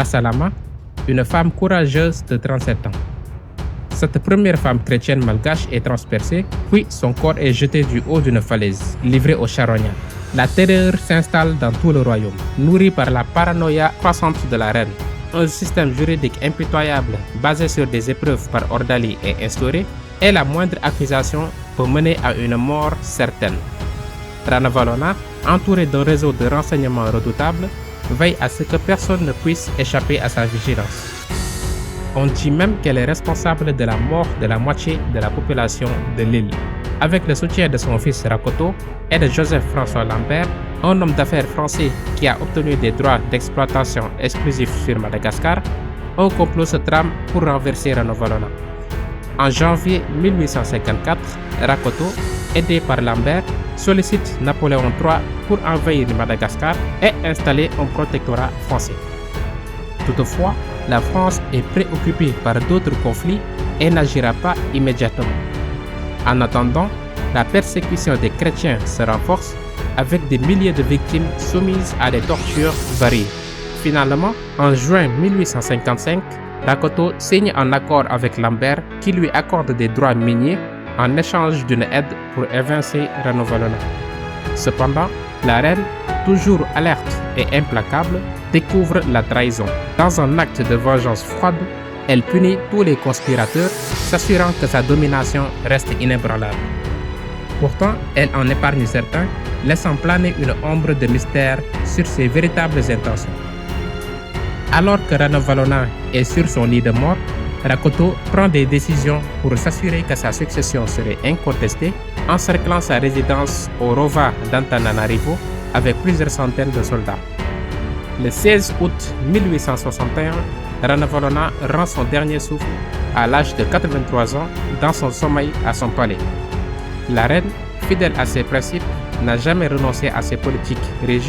Assalama, une femme courageuse de 37 ans. Cette première femme chrétienne malgache est transpercée, puis son corps est jeté du haut d'une falaise, livré aux charognards. La terreur s'installe dans tout le royaume, nourrie par la paranoïa croissante de la reine. Un système juridique impitoyable basé sur des épreuves par ordalie est instauré et la moindre accusation peut mener à une mort certaine. Ranavalona, entouré d'un réseau de renseignements redoutables, veille à ce que personne ne puisse échapper à sa vigilance. On dit même qu'elle est responsable de la mort de la moitié de la population de l'île. Avec le soutien de son fils Rakoto et de Joseph-François Lambert, un homme d'affaires français qui a obtenu des droits d'exploitation exclusifs sur Madagascar, un complot se trame pour renverser Ranavalona. En janvier 1854, Rakoto, aidé par Lambert, sollicite Napoléon III pour envahir Madagascar et installer un protectorat français. Toutefois, la France est préoccupée par d'autres conflits et n'agira pas immédiatement. En attendant, la persécution des chrétiens se renforce avec des milliers de victimes soumises à des tortures variées. Finalement, en juin 1855, Rakoto signe un accord avec Lambert qui lui accorde des droits miniers en échange d'une aide pour évincer Ranavalona. Cependant, la reine, toujours alerte et implacable, découvre la trahison. Dans un acte de vengeance froide, elle punit tous les conspirateurs, s'assurant que sa domination reste inébranlable. Pourtant, elle en épargne certains, laissant planer une ombre de mystère sur ses véritables intentions. Alors que Ranavalona est sur son lit de mort, Rakoto prend des décisions pour s'assurer que sa succession serait incontestée, encerclant sa résidence au Rova d'Antananarivo avec plusieurs centaines de soldats. Le 16 août 1861, Ranavalona rend son dernier souffle à l'âge de 83 ans dans son sommeil à son palais. La reine, fidèle à ses principes, n'a jamais renoncé à ses politiques rigides